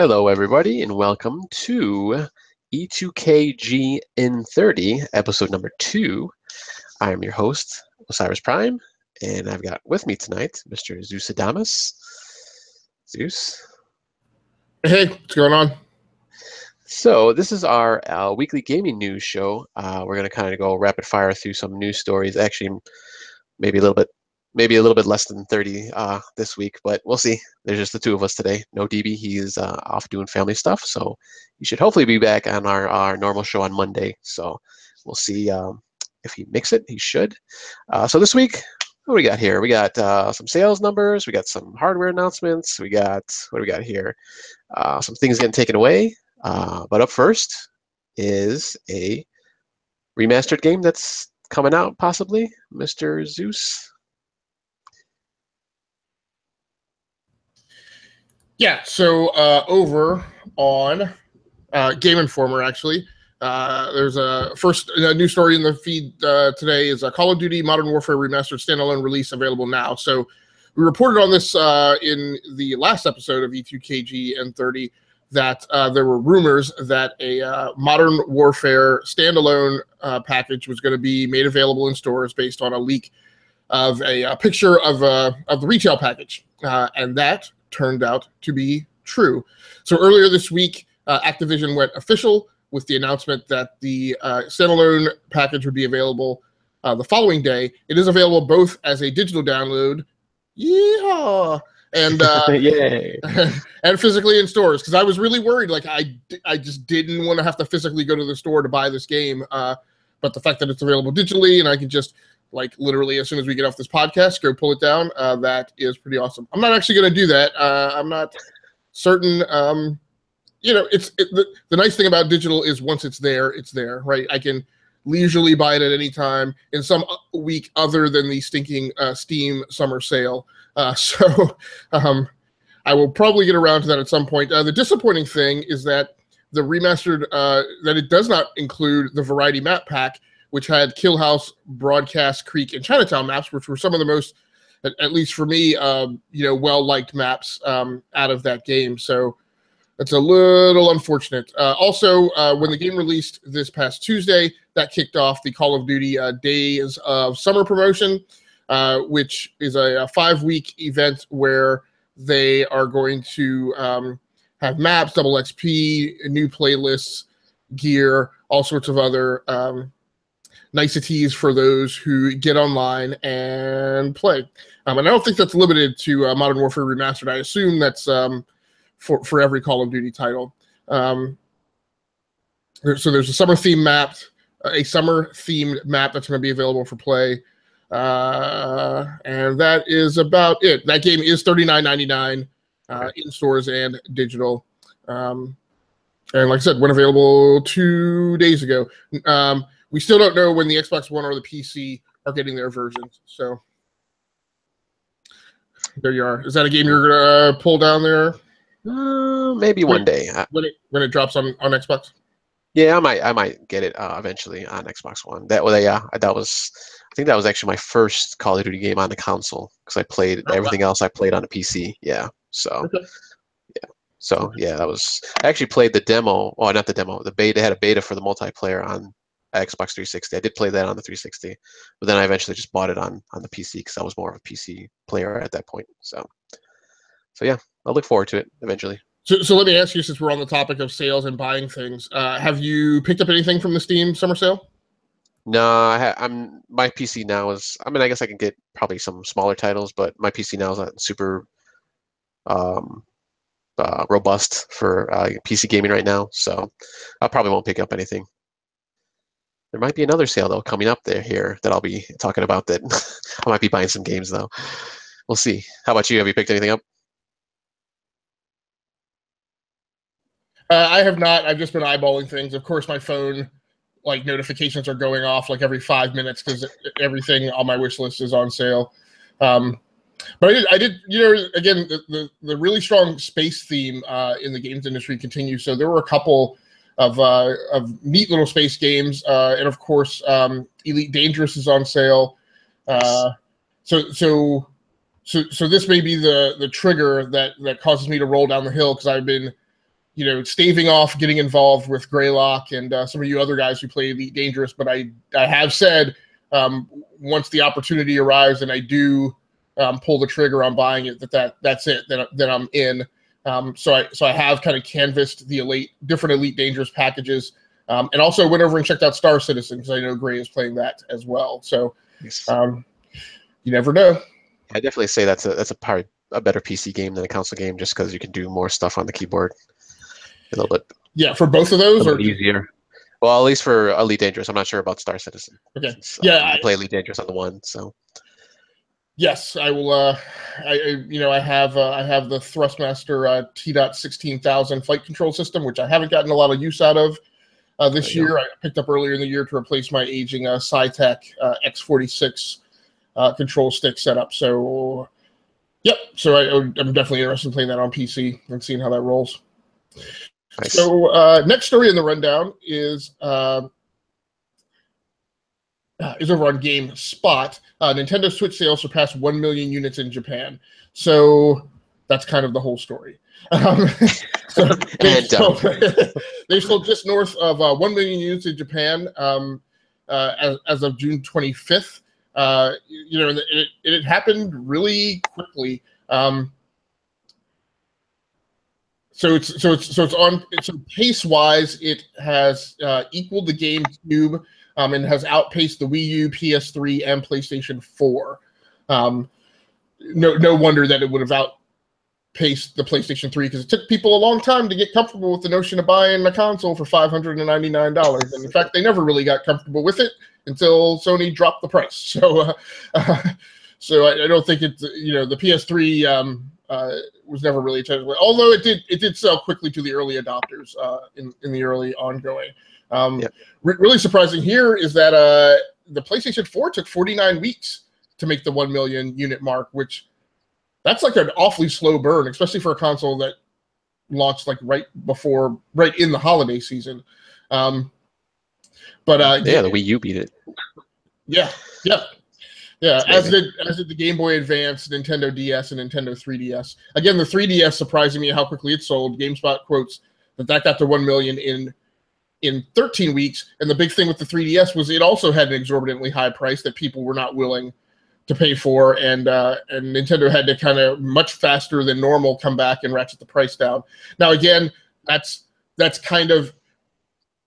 Hello, everybody, and welcome to E2KGn30, episode number 2. I am your host, Osiris Prime, and I've got with me tonight Mr. Zeus Adamus. Zeus. Hey, what's going on? So this is our weekly gaming news show. We're going to kind of go rapid fire through some news stories. Actually, maybe a little bit less than 30 this week, but we'll see. There's just the two of us today. No DB, he's off doing family stuff, so he should hopefully be back on our normal show on Monday. So we'll see if he makes it. He should. So this week, what do we got here? We got some sales numbers. We got some hardware announcements. What do we got here? Some things getting taken away. But up first is a remastered game that's coming out, possibly, Mr. Zeus. Yeah, so over on Game Informer, actually, there's a news story in the feed today is a Call of Duty Modern Warfare Remastered Standalone release available now. So we reported on this in the last episode of E2KGn30 that there were rumors that a Modern Warfare Standalone package was going to be made available in stores based on a leak of a picture of the retail package, and that turned out to be true. So earlier this week, Activision went official with the announcement that the standalone package would be available the following day. It is available both as a digital download, yeehaw, and Yay. and physically in stores, because I was really worried. Like I just didn't want to have to physically go to the store to buy this game. But the fact that it's available digitally and I can just literally as soon as we get off this podcast, go pull it down. That is pretty awesome. I'm not actually going to do that. I'm not certain. The nice thing about digital is once it's there, right? I can leisurely buy it at any time in some week other than the stinking Steam summer sale. So I will probably get around to that at some point. The disappointing thing is that the remastered, that it does not include the Variety Map Pack, which had Kill House, Broadcast Creek, and Chinatown maps, which were some of the most, at least for me, well-liked maps out of that game. So that's a little unfortunate. Also, when the game released this past Tuesday, that kicked off the Call of Duty Days of Summer promotion, which is a 5-week event where they are going to have maps, double XP, new playlists, gear, all sorts of other niceties for those who get online and play. And I don't think that's limited to Modern Warfare Remastered. I assume that's for every Call of Duty title. So there's a summer-themed map that's going to be available for play. And that is about it. That game is $39.99 in stores and digital. And like I said, went available 2 days ago. We still don't know when the Xbox One or the PC are getting their versions. So there you are. Is that a game you're going to pull down there? Maybe one day. When it drops on Xbox? Yeah, I might get it eventually on Xbox One. I think that was actually my first Call of Duty game on the console, because I played everything else I played on a PC. Yeah, so okay. that was. I actually played the demo. Oh, not the demo. The beta. They had a beta for the multiplayer on Xbox 360. I did play that on the 360, but then I eventually just bought it on the PC because I was more of a PC player at that point. So yeah, I'll look forward to it eventually. So let me ask you, since we're on the topic of sales and buying things, have you picked up anything from the Steam summer sale? No, my PC now is. I mean, I guess I can get probably some smaller titles, but my PC now is not super robust for PC gaming right now, so I probably won't pick up anything. There might be another sale though coming up here that I'll be talking about. That I might be buying some games though. We'll see. How about you? Have you picked anything up? I have not. I've just been eyeballing things. Of course, my phone notifications are going off every 5 minutes because everything on my wish list is on sale. But I did. Again, the really strong space theme in the games industry continues. So there were a couple of neat little space games, and of course, Elite Dangerous is on sale. So this may be the trigger that causes me to roll down the hill, because I've been staving off getting involved with Greylock and some of you other guys who play Elite Dangerous, but I have said once the opportunity arrives and I do pull the trigger on buying it, that's it. Then I'm in. So I have kind of canvassed the different Elite Dangerous packages, and also went over and checked out Star Citizen because I know Gray is playing that as well. So you never know. I definitely say that's probably a better PC game than a console game, just because you can do more stuff on the keyboard a little bit. Yeah, for both of those, or easier. Well, at least for Elite Dangerous. I'm not sure about Star Citizen. Okay. Since, I play Elite Dangerous on the one, so. Yes, I will. I have the Thrustmaster T.16000 flight control system, which I haven't gotten a lot of use out of this year. I picked up earlier in the year to replace my aging Sci-Tech X46 control stick setup. So, yep. So I'm definitely interested in playing that on PC and seeing how that rolls. Nice. So next story in the rundown is over on GameSpot. Nintendo Switch sales surpassed 1 million units in Japan. So that's kind of the whole story. So they've sold just north of 1 million units in Japan as of June 25th. It happened really quickly. So pace wise, it has equaled the GameCube and has outpaced the Wii U, PS3, and PlayStation 4. No wonder that it would have outpaced the PlayStation 3 because it took people a long time to get comfortable with the notion of buying a console for $599. And in fact, they never really got comfortable with it until Sony dropped the price. So, so I don't think it's the PS3. Was never really attended, although it did sell quickly to the early adopters in the early ongoing. Really surprising here is that the PlayStation 4 took 49 weeks to make the 1 million unit mark, which that's like an awfully slow burn, especially for a console that launched like right in the holiday season. But the Wii U beat it. Yeah, as did the Game Boy Advance, Nintendo DS, and Nintendo 3DS. Again, the 3DS surprising me how quickly it sold. GameSpot quotes that got to 1 million in 13 weeks. And the big thing with the 3DS was it also had an exorbitantly high price that people were not willing to pay for, and Nintendo had to kind of much faster than normal come back and ratchet the price down. Now, again, that's kind of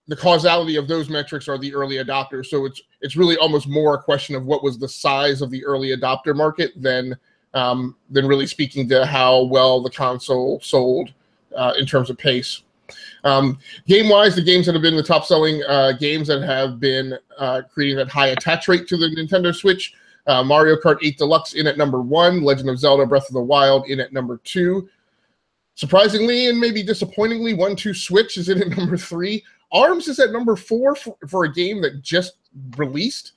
the causality of those metrics are the early adopters. So it's really almost more a question of what was the size of the early adopter market than really speaking to how well the console sold in terms of pace. Game-wise, the games that have been the top-selling games that have been creating that high attach rate to the Nintendo Switch, Mario Kart 8 Deluxe in at number 1, Legend of Zelda Breath of the Wild in at number 2. Surprisingly and maybe disappointingly, 1-2 Switch is in at number 3. ARMS is at number 4 for a game that just released.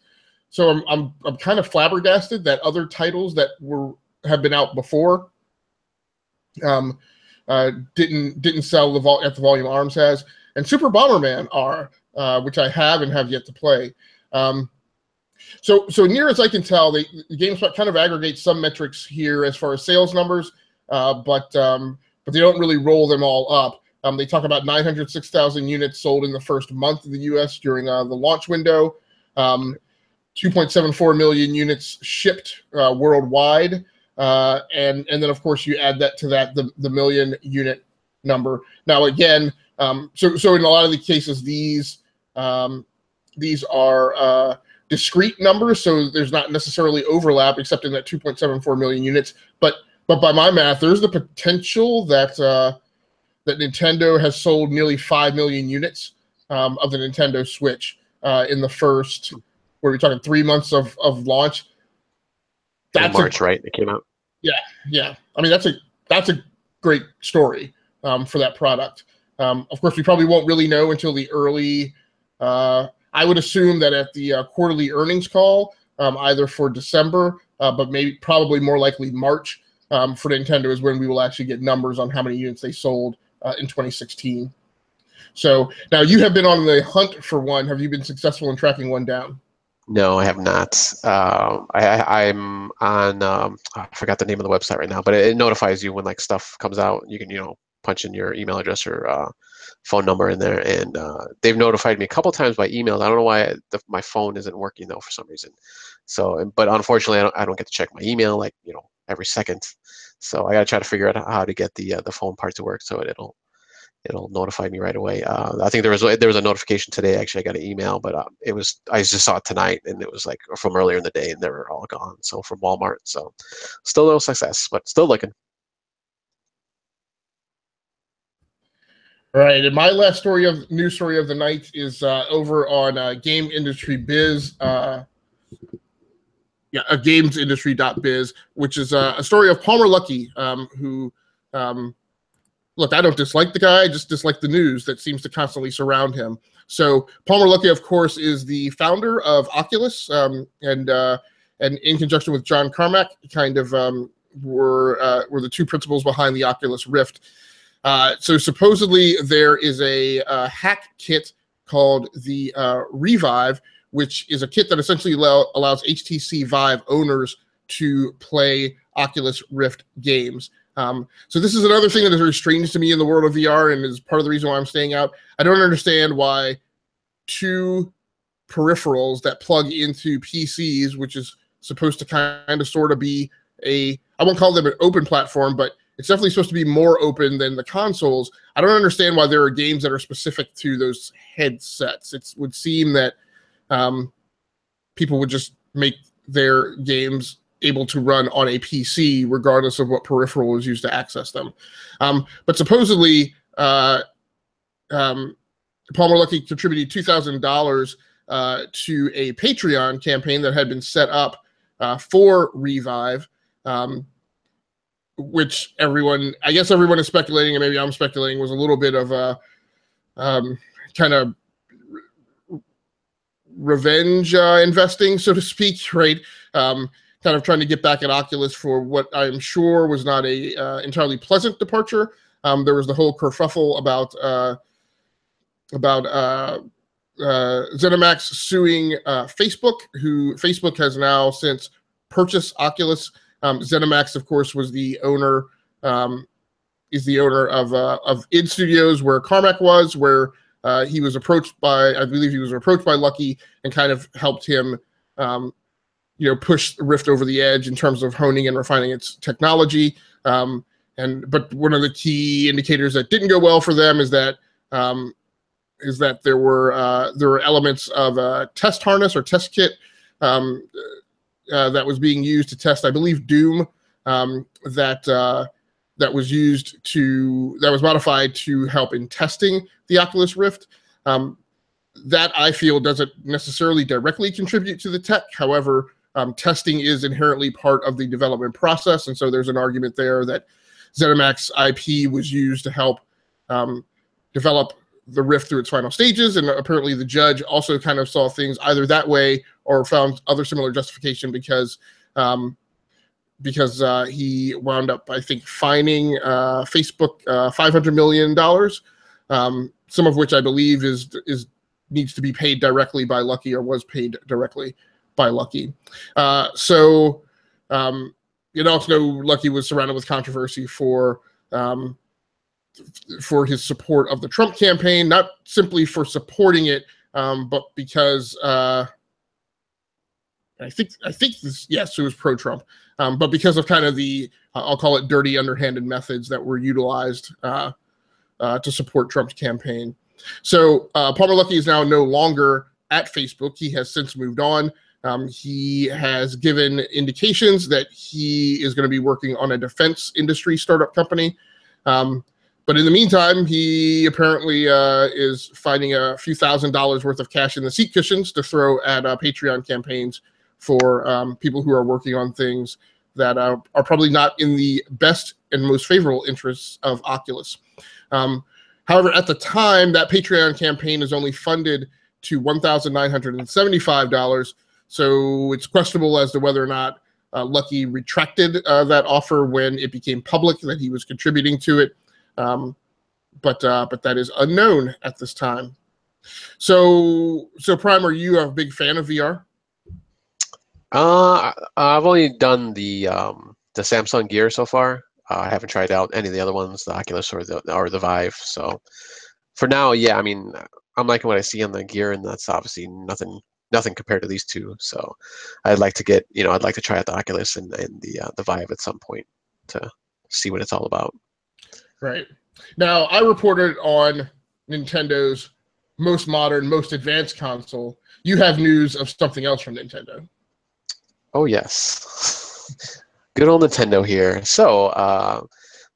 So I'm kind of flabbergasted that other titles that have been out before didn't sell at the volume ARMS has. And Super Bomberman are, which I have and have yet to play. So near as I can tell, the GameSpot kind of aggregates some metrics here as far as sales numbers, but they don't really roll them all up. They talk about 906,000 units sold in the first month in the U.S. during the launch window, 2.74 million units shipped worldwide, and then of course you add that to the million unit number. Now again, so in a lot of the cases these are discrete numbers, so there's not necessarily overlap except in that 2.74 million units. But by my math, there's the potential that that Nintendo has sold nearly 5 million units of the Nintendo Switch in the first, what are we talking, 3 months of launch? That's in March, right? It came out. Yeah. I mean, that's a great story for that product. Of course, we probably won't really know until the early. I would assume that at the quarterly earnings call, either for December, but probably more likely March for Nintendo is when we will actually get numbers on how many units they sold in 2016. So now you have been on the hunt for one. Have you been successful in tracking one down? No, I have not. I'm on. I forgot the name of the website right now, but it notifies you when like stuff comes out. You can punch in your email address or phone number in there, and they've notified me a couple times by email. I don't know why my phone isn't working though for some reason. So, but unfortunately, I don't get to check my email like every second. So I got to try to figure out how to get the phone part to work so it'll notify me right away. I think there was a notification today. Actually, I got an email, but I just saw it tonight, and it was like from earlier in the day, and they were all gone. So from Walmart. So still no success, but still looking. All right, and my last news story of the night is over on Game Industry Biz. Gamesindustry.biz, which is a story of Palmer Luckey, who, look, I don't dislike the guy, I just dislike the news that seems to constantly surround him. So Palmer Luckey, of course, is the founder of Oculus, and in conjunction with John Carmack, kind of were the two principals behind the Oculus Rift. So supposedly there is a hack kit called the Revive, which is a kit that essentially allows HTC Vive owners to play Oculus Rift games. So this is another thing that is very strange to me in the world of VR, and is part of the reason why I'm staying out. I don't understand why two peripherals that plug into PCs, which is supposed to kind of sort of be I won't call them an open platform, but it's definitely supposed to be more open than the consoles. I don't understand why there are games that are specific to those headsets. It would seem that people would just make their games able to run on a PC regardless of what peripheral is used to access them. But supposedly, Palmer Luckey contributed $2,000 to a Patreon campaign that had been set up for Revive, which everyone is speculating, and maybe I'm speculating, was a little bit of a kind of revenge investing, so to speak, right? Kind of trying to get back at Oculus for what I'm sure was not a entirely pleasant departure. There was the whole kerfuffle about ZeniMax suing Facebook, who Facebook has now since purchased Oculus. ZeniMax, of course, was the owner, is the owner of id Studios, where Carmack was, where he was approached by, I believe he was approached by Luckey and kind of helped him, push Rift over the edge in terms of honing and refining its technology. But one of the key indicators that didn't go well for them is that there were elements of a test harness or test kit that was being used to test, I believe, Doom, that was modified to help in testing the Oculus Rift. That, I feel, doesn't necessarily directly contribute to the tech. However, testing is inherently part of the development process, and so there's an argument there that ZeniMax IP was used to help develop the Rift through its final stages, and apparently the judge also kind of saw things either that way or found other similar justification because he wound up, I think, fining Facebook $500 million, some of which I believe needs to be paid directly by Luckey, or was paid directly by Luckey. So you also know Luckey was surrounded with controversy for his support of the Trump campaign, not simply for supporting it, but because I think this, yes, it was pro-Trump, but because of kind of the, I'll call it, dirty, underhanded methods that were utilized to support Trump's campaign. So Palmer Luckey is now no longer at Facebook. He has since moved on. He has given indications that he is going to be working on a defense industry startup company. But in the meantime, he apparently is finding a few $1,000s worth of cash in the seat cushions to throw at Patreon campaigns for people who are working on things that are probably not in the best and most favorable interests of Oculus. However, at the time, that Patreon campaign is only funded to $1,975, so it's questionable as to whether or not Luckey retracted that offer when it became public that he was contributing to it. But that is unknown at this time. So Prime, are you a big fan of VR? I've only done the Samsung Gear so far. I haven't tried out any of the other ones, the Oculus or the Vive. So for now, yeah, I mean, I'm liking what I see on the gear, and that's obviously nothing compared to these two. So I'd like to get, I'd like to try out the Oculus and the Vive at some point to see what it's all about. Right. Now, I reported on Nintendo's most modern, most advanced console. You have news of something else from Nintendo. Oh, yes. Good old Nintendo here. So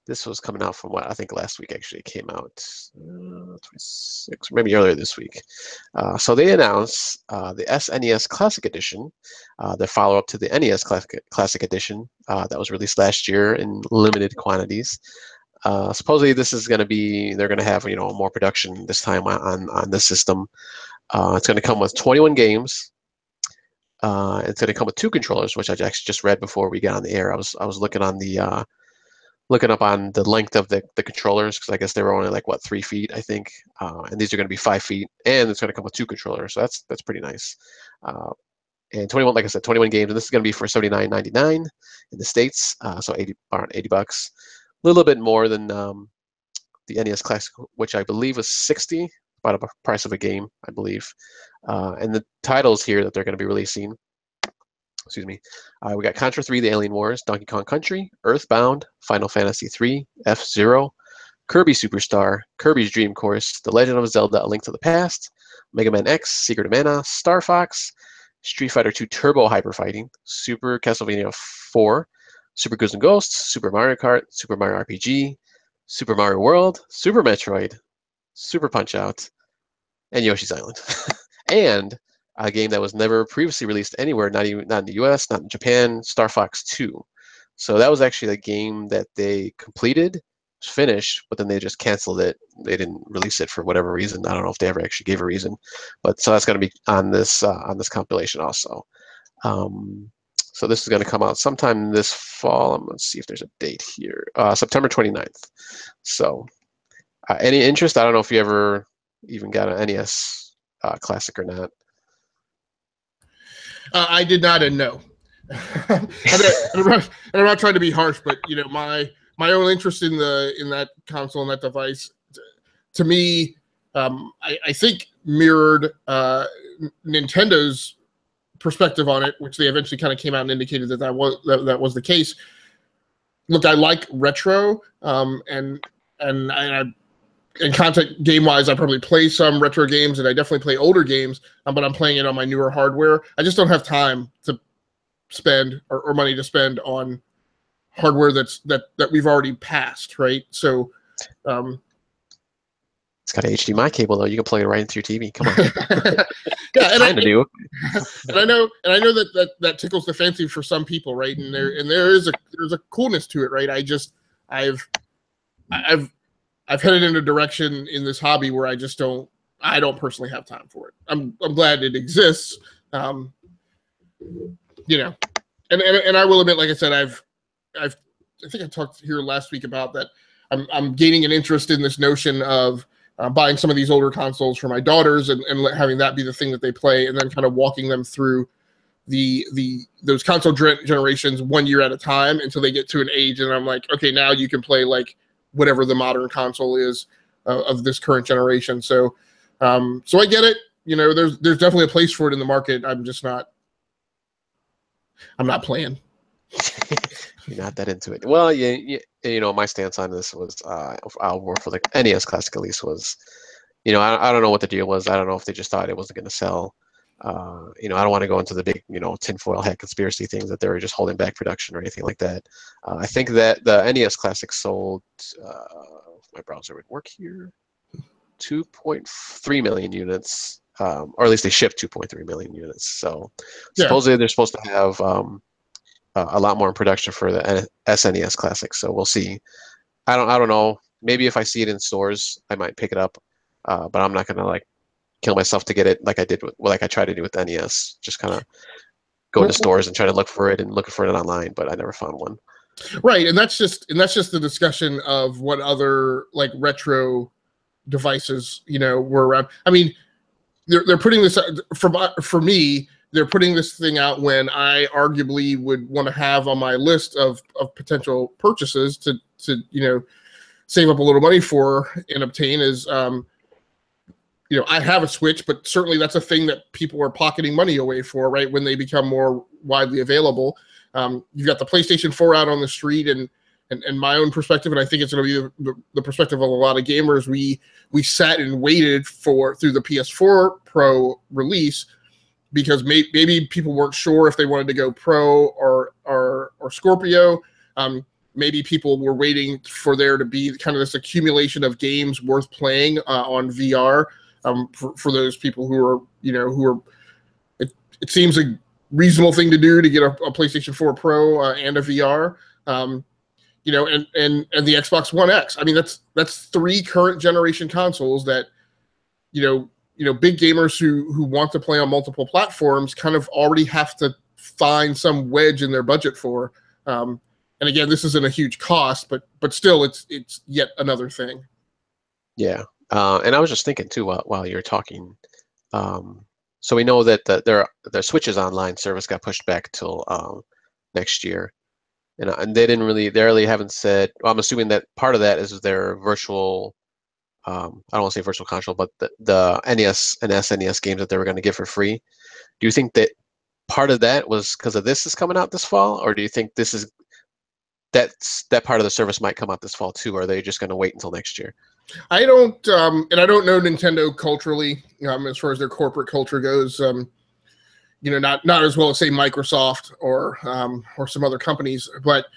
this was coming out from what I think last week actually came out, 26, maybe earlier this week. So they announced the SNES Classic Edition, the follow-up to the NES Classic Edition that was released last year in limited quantities. Supposedly this is going to be, they're going to have, more production this time on this system. It's going to come with 21 games. It's going to come with 2 controllers, which I actually just read before we got on the air. I was looking on the looking up on the length of the controllers, because I guess they were only like 3 feet, I think, and these are going to be 5 feet, and it's going to come with 2 controllers, so that's pretty nice. And 21, like I said, 21 games, and this is going to be for $79.99 in the States, so around $80, a little bit more than the NES Classic, which I believe was $60, about the price of a game, I believe. And the titles here that they're going to be releasing, excuse me, we got Contra 3, The Alien Wars, Donkey Kong Country, Earthbound, Final Fantasy 3, F-Zero, Kirby Superstar, Kirby's Dream Course, The Legend of Zelda: A Link to the Past, Mega Man X, Secret of Mana, Star Fox, Street Fighter 2 Turbo Hyper Fighting, Super Castlevania 4, Super Goose and Ghosts, Super Mario Kart, Super Mario RPG, Super Mario World, Super Metroid, Super Punch-Out, and Yoshi's Island. And a game that was never previously released anywhere, not in the US, not in Japan, Star Fox 2. So that was actually a game that they completed, finished, but then they just canceled it. They didn't release it for whatever reason. I don't know if they ever actually gave a reason. But so that's going to be on this compilation also. So this is going to come out sometime this fall. I'm going to see if there's a date here. September 29th. So any interest? I don't know if you ever even got an NES Classic or not. I did not, and no. I'm not trying to be harsh, but my own interest in that console and that device, to me, I think mirrored Nintendo's perspective on it, which they eventually kind of came out and indicated that was the case. Look, I like retro, and content game-wise, I probably play some retro games, and I definitely play older games, but I'm playing it on my newer hardware. I just don't have time to spend or money to spend on hardware that we've already passed, right? So, it's got an HDMI cable though. You can plug it right into your TV. Come on. Yeah, and to do. And I know that tickles the fancy for some people, right? And there's a coolness to it, right? I've headed in a direction in this hobby where I don't personally have time for it. I'm glad it exists. And I will admit, like I said, I think I talked here last week about that. I'm gaining an interest in this notion of buying some of these older consoles for my daughters and having that be the thing that they play, and then kind of walking them through those console generations 1 year at a time until they get to an age, and I'm like, okay, now you can play like whatever the modern console is of this current generation. So I get it. There's definitely a place for it in the market. I'm not playing. You're not that into it. Well, my stance on this was, I'll work for the NES Classic at least was, I don't know what the deal was. I don't know if they just thought it wasn't going to sell. I don't want to go into the big, tinfoil hat conspiracy things that they were just holding back production or anything like that. I think that the NES Classic sold, my browser would work here, 2.3 million units, or at least they shipped 2.3 million units. So supposedly they're supposed to have a lot more in production for the SNES Classic. So we'll see. I don't know. Maybe if I see it in stores, I might pick it up. But I'm not gonna kill myself to get it like I tried to do with the NES. Just kind of go to stores and try to look for it online, but I never found one. Right, and that's just the discussion of what other retro devices were around. I mean, they're putting this for me. they're putting this thing out when I arguably would want to have on my list of potential purchases to save up a little money for and obtain is I have a Switch, but certainly that's a thing that people are pocketing money away for, right? When they become more widely available. You've got the PlayStation 4 out on the street, and my own perspective, and I think it's going to be the perspective of a lot of gamers. We sat and waited through the PS4 Pro release because maybe people weren't sure if they wanted to go Pro or Scorpio. Maybe people were waiting for there to be kind of this accumulation of games worth playing on VR. For those people who are it seems a reasonable thing to do to get a PlayStation 4 Pro and a VR. And the Xbox One X. I mean, that's 3 current generation consoles that, big gamers who want to play on multiple platforms kind of already have to find some wedge in their budget for. And again, this isn't a huge cost, but still, it's yet another thing. Yeah, and I was just thinking too while you were talking. So we know that their Switch's online service got pushed back till next year. And they really haven't said. Well, I'm assuming that part of that is their virtual. I don't want to say virtual console, but the NES and SNES games that they were going to give for free. Do you think that part of that was because of this is coming out this fall, or do you think that part of the service might come out this fall too? Or are they just going to wait until next year? I don't, and I don't know Nintendo culturally, as far as their corporate culture goes. Not as well as say Microsoft or some other companies, but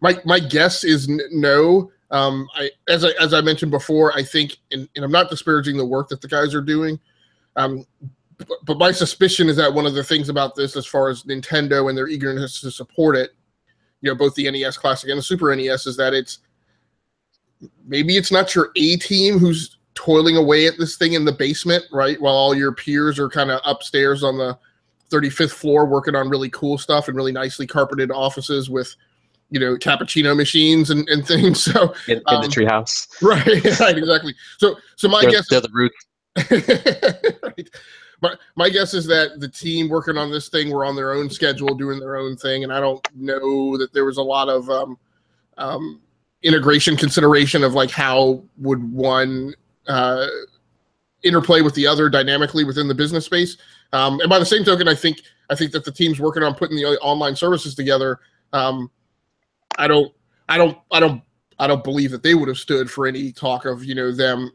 my guess is no. As I mentioned before, I think, and I'm not disparaging the work that the guys are doing, but my suspicion is that one of the things about this, as far as Nintendo and their eagerness to support it, both the NES Classic and the Super NES, is that maybe it's not your A team who's toiling away at this thing in the basement, right? While all your peers are kind of upstairs on the 35th floor working on really cool stuff and really nicely carpeted offices with, cappuccino machines and things. So in the treehouse, right, exactly. So my guess they're the roots. Right. My guess is that the team working on this thing were on their own schedule, doing their own thing, and I don't know that there was a lot of integration consideration of like how would one interplay with the other dynamically within the business space. And by the same token, I think that the teams working on putting the online services together, I don't believe that they would have stood for any talk of them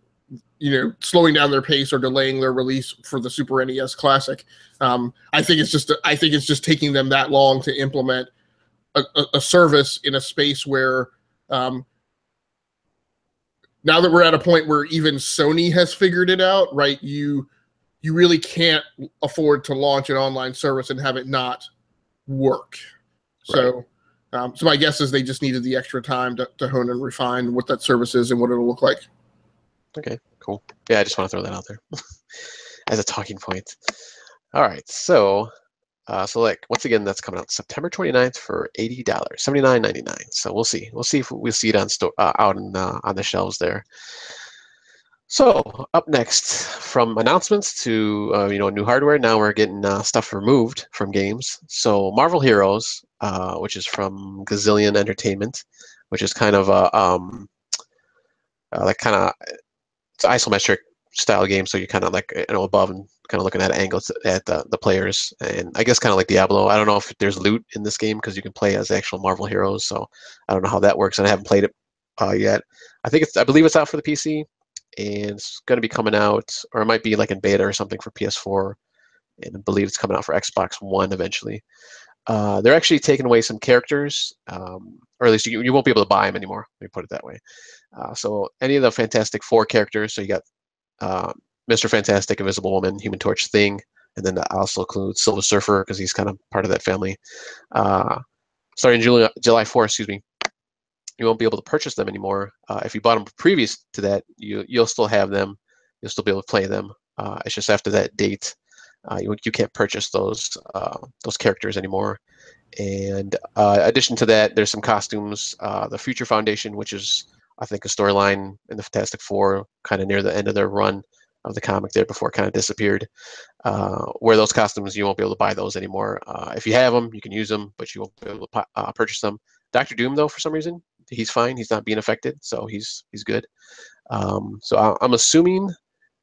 slowing down their pace or delaying their release for the Super NES Classic. I think it's just taking them that long to implement a service in a space where now that we're at a point where even Sony has figured it out, right? You really can't afford to launch an online service and have it not work. Right. So my guess is they just needed the extra time to hone and refine what that service is and what it'll look like. Okay, cool. Yeah, I just want to throw that out there as a talking point. All right, so like once again, that's coming out September 29th for $80, $79.99. So we'll see. We'll see if we see it on out on the shelves there. So up next, from announcements to new hardware, now we're getting stuff removed from games. So Marvel Heroes, which is from Gazillion Entertainment, which is kind of a it's an isometric style game. So you're kind of like above and kind of looking at angles at the players, and I guess kind of like Diablo. I don't know if there's loot in this game because you can play as actual Marvel heroes. So I don't know how that works, and I haven't played it yet. I believe it's out for the PC. And it's going to be coming out, or it might be like in beta or something for PS4, and I believe it's coming out for Xbox One eventually. They're actually taking away some characters, or at least you won't be able to buy them anymore. Let me put it that way. So any of the Fantastic Four characters, so you got Mr. Fantastic, Invisible Woman, Human Torch, Thing, and then that also includes Silver Surfer because he's kind of part of that family. Starting July 4th, excuse me. You won't be able to purchase them anymore. If you bought them previous to that, you'll still have them. You'll still be able to play them. It's just after that date, you can't purchase those characters anymore. And addition to that, there's some costumes. The Future Foundation, which is I think a storyline in the Fantastic Four, kind of near the end of their run, of the comic there before it kind of disappeared. Where those costumes, you won't be able to buy those anymore. If you have them, you can use them, but you won't be able to purchase them. Dr. Doom, though, for some reason, he's fine. He's not being affected, so he's good. So I'm assuming,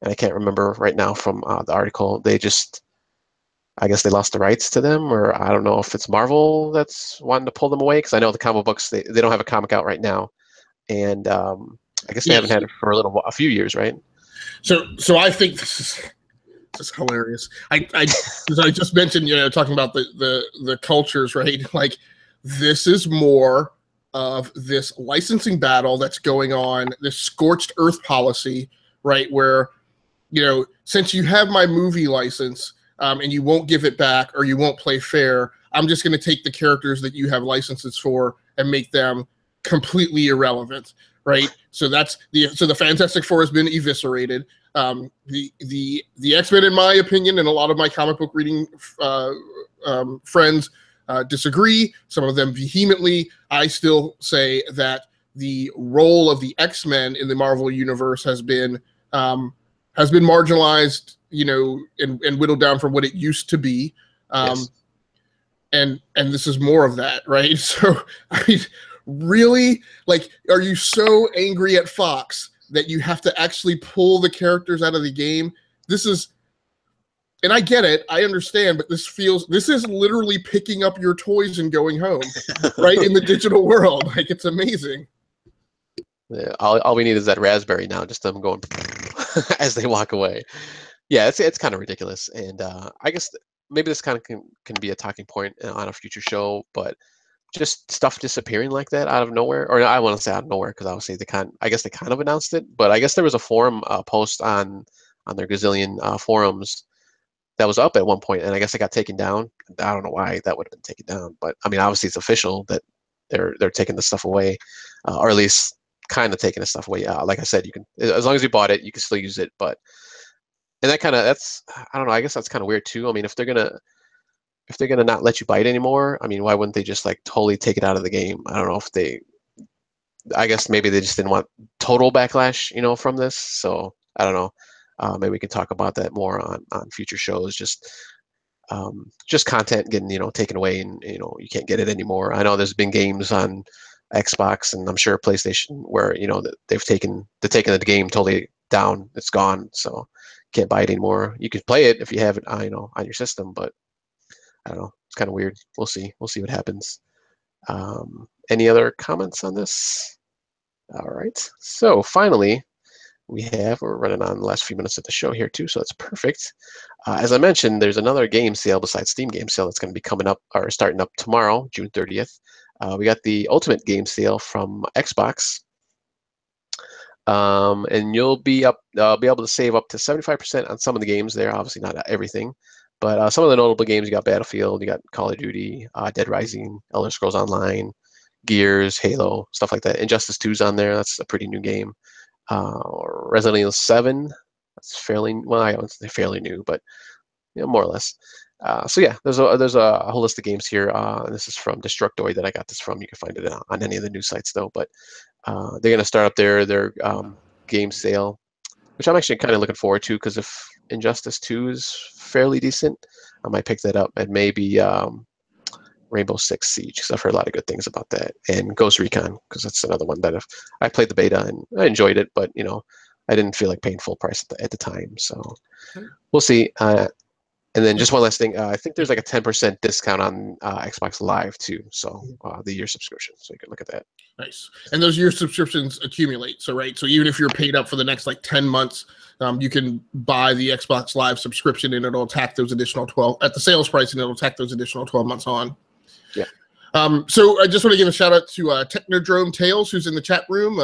and I can't remember right now from the article, I guess they lost the rights to them, or I don't know if it's Marvel that's wanting to pull them away, because I know the comic books, they don't have a comic out right now, and I guess they haven't had it for a few years, right? So I think this is hilarious. I as I just mentioned, talking about the cultures, right? Like, this is more of this licensing battle that's going on, this scorched earth policy, right? Where, since you have my movie license, and you won't give it back or you won't play fair, I'm just going to take the characters that you have licenses for and make them completely irrelevant, right? So the Fantastic Four has been eviscerated. The X-Men, in my opinion, and a lot of my comic book reading friends disagree. Some of them vehemently. I still say that the role of the X-Men in the Marvel universe has been marginalized, and whittled down from what it used to be. Yes. And this is more of that, right? So, I mean, really, like, are you so angry at Fox that you have to actually pull the characters out of the game? And I get it, I understand, but this is literally picking up your toys and going home, right? In the digital world. Like, it's amazing. Yeah, all we need is that raspberry now, just them going as they walk away. Yeah, it's kind of ridiculous, and I guess maybe this kind of can be a talking point on a future show, but just stuff disappearing like that out of nowhere, or I want to say out of nowhere, because obviously I guess they kind of announced it, but I guess there was a forum post on their gazillion forums that was up at one point, and I guess it got taken down. I don't know why that would have been taken down, but I mean, obviously it's official that they're taking the stuff away, or at least kind of taking the stuff away. Like I said, you can, as long as you bought it, you can still use it, but and that's I don't know. I guess that's kind of weird too. I mean, if they're gonna not let you buy it anymore, I mean, why wouldn't they just like totally take it out of the game? I don't know if I guess maybe they just didn't want total backlash, from this. So I don't know. Maybe we can talk about that more on future shows. Just content getting taken away, and you can't get it anymore. I know there's been games on Xbox and I'm sure PlayStation where that they've taken the game totally down. It's gone, so can't buy it anymore. You can play it if you have it on your system, but I don't know. It's kind of weird. We'll see what happens. Any other comments on this? All right. So finally, we're running on the last few minutes of the show here too, so that's perfect. As I mentioned, there's another game sale besides Steam game sale that's going to be coming up or starting up tomorrow, June 30th. We got the Ultimate Game Sale from Xbox. And you'll be able to save up to 75% on some of the games there. Obviously not everything, but some of the notable games, you got Battlefield, you got Call of Duty, Dead Rising, Elder Scrolls Online, Gears, Halo, stuff like that. Injustice 2's on there. That's a pretty new game. Resident Evil 7, that's fairly, well, I wouldn't say fairly new, but more or less. So yeah, there's a whole list of games here. This is from Destructoid that I got this from. You can find it on any of the news sites though, but they're going to start up their game sale, which I'm actually kind of looking forward to, because if Injustice 2 is fairly decent, I might pick that up, and maybe Rainbow Six Siege, because I've heard a lot of good things about that, and Ghost Recon, because that's another one that I played the beta and I enjoyed it, but I didn't feel like paying full price at the time, so we'll see. And then just one last thing, I think there's like a 10% discount on Xbox Live too, so the year subscription, so you can look at that. Nice. And those year subscriptions accumulate, so even if you're paid up for the next like 10 months, you can buy the Xbox Live subscription and it'll tack those additional 12 at the sales price, and it'll tack those additional 12 months on. Yeah. So I just want to give a shout out to Technodrome Tales, who's in the chat room.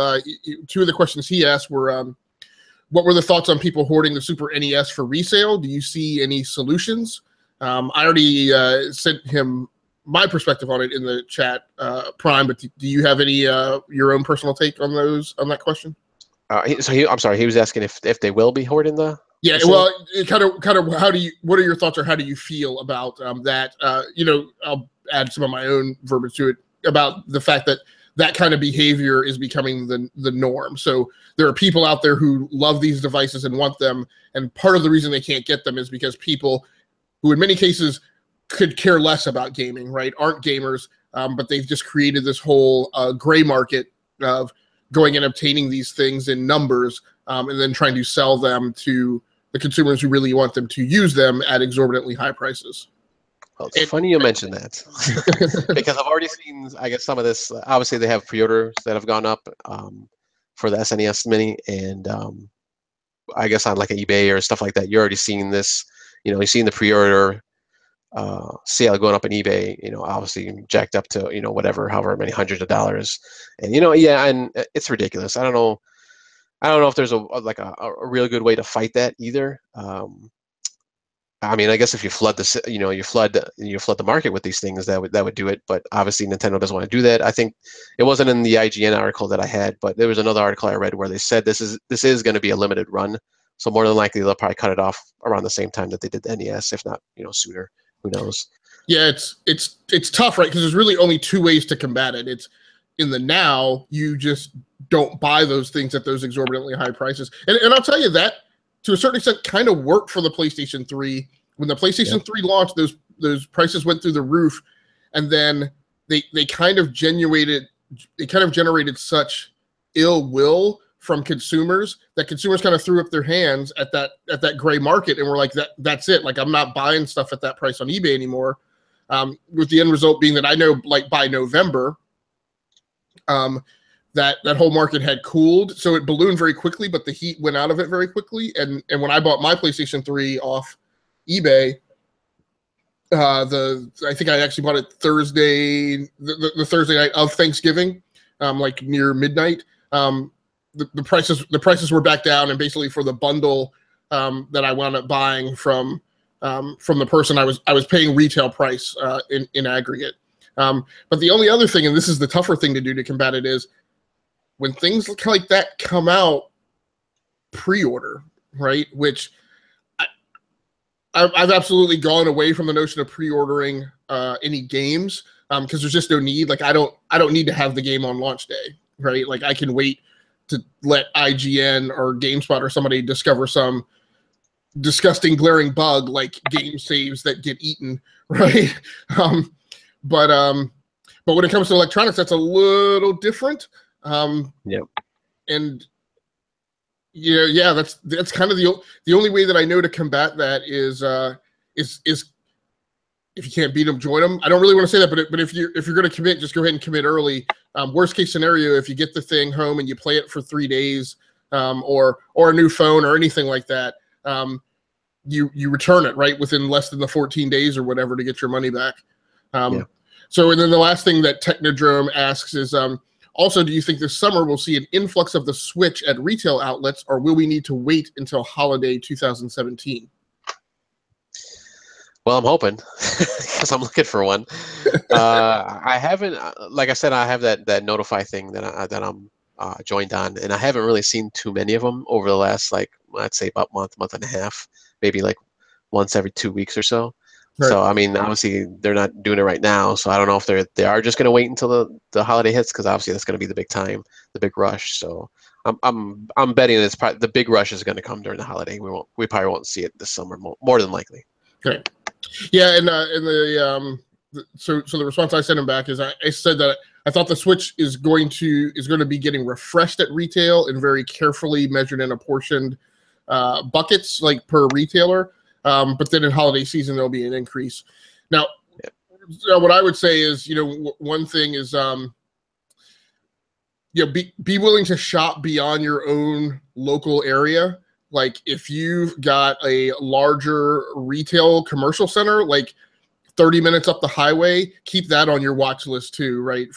Two of the questions he asked were, what were the thoughts on people hoarding the Super NES for resale? Do you see any solutions? I already sent him my perspective on it in the chat, Prime, but do you have any your own personal take on that question? I'm sorry, he was asking if they will be hoarding the. Yeah, well, kind of. What are your thoughts, or how do you feel about that? I'll add some of my own verbiage to it about the fact that that kind of behavior is becoming the norm. So there are people out there who love these devices and want them, and part of the reason they can't get them is because people who in many cases could care less about gaming, right, aren't gamers, but they've just created this whole gray market of going and obtaining these things in numbers, and then trying to sell them to the consumers who really want them to use them at exorbitantly high prices. Well, it's funny you mention that because I've already seen, I guess, some of this. Obviously, they have pre-orders that have gone up for the SNES Mini, and I guess on like eBay or stuff like that, you're already seeing this. You know, you've seen the pre-order sale going up on eBay. You know, obviously jacked up to however many hundreds of dollars, and and it's ridiculous. I don't know if there's a real good way to fight that either. I mean, I guess if you flood you flood the market with these things, that would do it. But obviously, Nintendo doesn't want to do that. I think it wasn't in the IGN article that I had, but there was another article I read where they said this is going to be a limited run. So more than likely, they'll probably cut it off around the same time that they did the NES, if not sooner. Who knows? Yeah, it's tough, right? Because there's really only two ways to combat it. It's in the now, you just don't buy those things at those exorbitantly high prices, and I'll tell you that, to a certain extent, kind of worked for the PlayStation 3. When the PlayStation 3 launched, those prices went through the roof, and then they kind of generated such ill will from consumers that consumers kind of threw up their hands at that gray market and were like, that's it. Like, I'm not buying stuff at that price on eBay anymore. With the end result being that I know, like, by November, that whole market had cooled, so it ballooned very quickly, but the heat went out of it very quickly. And when I bought my PlayStation 3 off eBay, I think I actually bought it Thursday, the Thursday night of Thanksgiving, like near midnight. The prices were back down, and basically for the bundle that I wound up buying from the person, I was paying retail price in aggregate. But the only other thing, and this is the tougher thing to do to combat it, is when things like that come out, pre-order, right? Which I've absolutely gone away from the notion of pre-ordering any games, because there's just no need. Like, I don't need to have the game on launch day, right? Like, I can wait to let IGN or GameSpot or somebody discover some disgusting glaring bug like game saves that get eaten, right? But when it comes to electronics, that's a little different. Yep. And that's kind of the only way that I know to combat that is if you can't beat them, join them. I don't really want to say that, but if you're going to commit, just go ahead and commit early. Worst case scenario, if you get the thing home and you play it for 3 days, or a new phone or anything like that, you return it right within less than the 14 days or whatever to get your money back. So, and then the last thing that Technodrome asks is, also, do you think this summer we'll see an influx of the Switch at retail outlets, or will we need to wait until holiday 2017? Well, I'm hoping, because I'm looking for one. I haven't, like I said, I have that notify thing that I'm joined on, and I haven't really seen too many of them over the last, like, I'd say about month and a half, maybe like once every 2 weeks or so. Right. So, I mean, obviously they're not doing it right now, so I don't know if they are just going to wait until the holiday hits, because obviously that's going to be the big time, the big rush. So I'm betting it's probably the big rush is going to come during the holiday. We probably won't see it this summer, more than likely. Okay. Yeah, and so the response I sent him back is I said that I thought the Switch is going to be getting refreshed at retail in very carefully measured and apportioned buckets, like per retailer. But then in holiday season there'll be an increase. Now, what I would say is, one thing is, be willing to shop beyond your own local area. Like, if you've got a larger retail commercial center, like 30 minutes up the highway, keep that on your watch list too, right?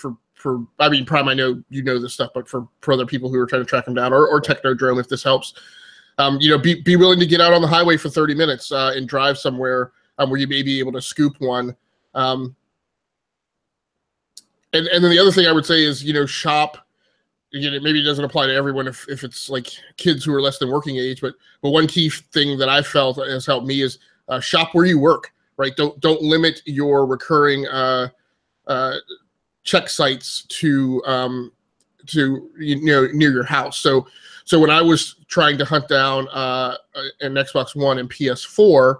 I mean, Prime, I know you know this stuff, but for other people who are trying to track them down, or Technodrome, if this helps, be willing to get out on the highway for 30 minutes and drive somewhere where you may be able to scoop one. And then the other thing I would say is, shop. Again, maybe it doesn't apply to everyone if it's like kids who are less than working age, but one key thing that I felt has helped me is shop where you work, right? Don't limit your recurring check sites to near your house. So when I was trying to hunt down an Xbox One and PS4,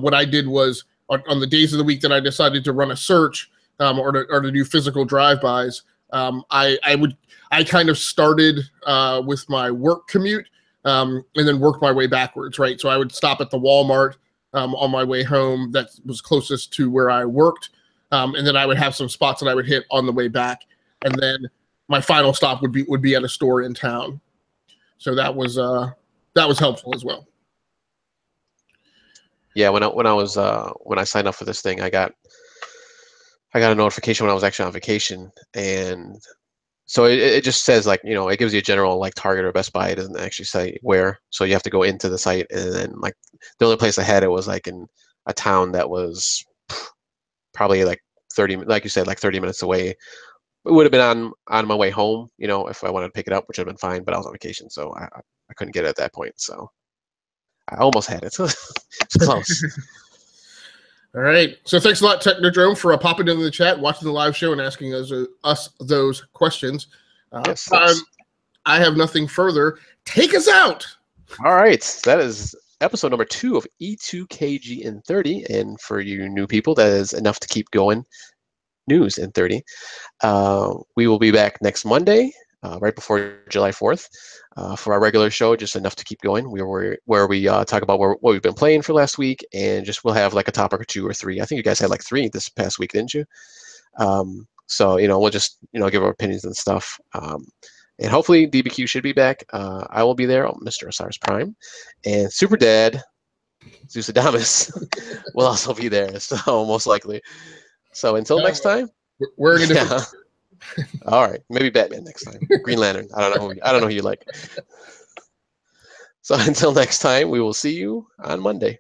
what I did was on the days of the week that I decided to run a search or to do physical drive-bys, I kind of started with my work commute and then worked my way backwards, right? So I would stop at the Walmart on my way home that was closest to where I worked, and then I would have some spots that I would hit on the way back, and then my final stop would be at a store in town. So that was helpful as well. Yeah, when I signed up for this thing, I got a notification when I was actually on vacation, and so it just says, like, it gives you a general, like, Target or Best Buy. It doesn't actually say where, so you have to go into the site, and then, like, the only place I had it was like in a town that was probably like 30, like you said, like 30 minutes away. It would have been on my way home, if I wanted to pick it up, which would have been fine, but I was on vacation, so I couldn't get it at that point. So I almost had it. It's close. All right. So thanks a lot, Technodrome, for popping into the chat, watching the live show, and asking us those questions. Yes. I have nothing further. Take us out. All right. That is episode number 2 of E2KGn30. And for you new people, that is enough to keep going. News in 30. We will be back next Monday, right before July 4th, for our regular show, just enough to keep going. Where we talk about what we've been playing for last week, and just we'll have like a topic or 2 or 3. I think you guys had like 3 this past week, didn't you? So we'll just give our opinions and stuff. And hopefully DBQ should be back. I will be there, Mr. Osiris Prime, and Super Dad Zeus Adamus will also be there. So most likely. So until next time, we're in a different. Yeah. All right, maybe Batman next time. Green Lantern. I don't know who you like. So until next time, we will see you on Monday.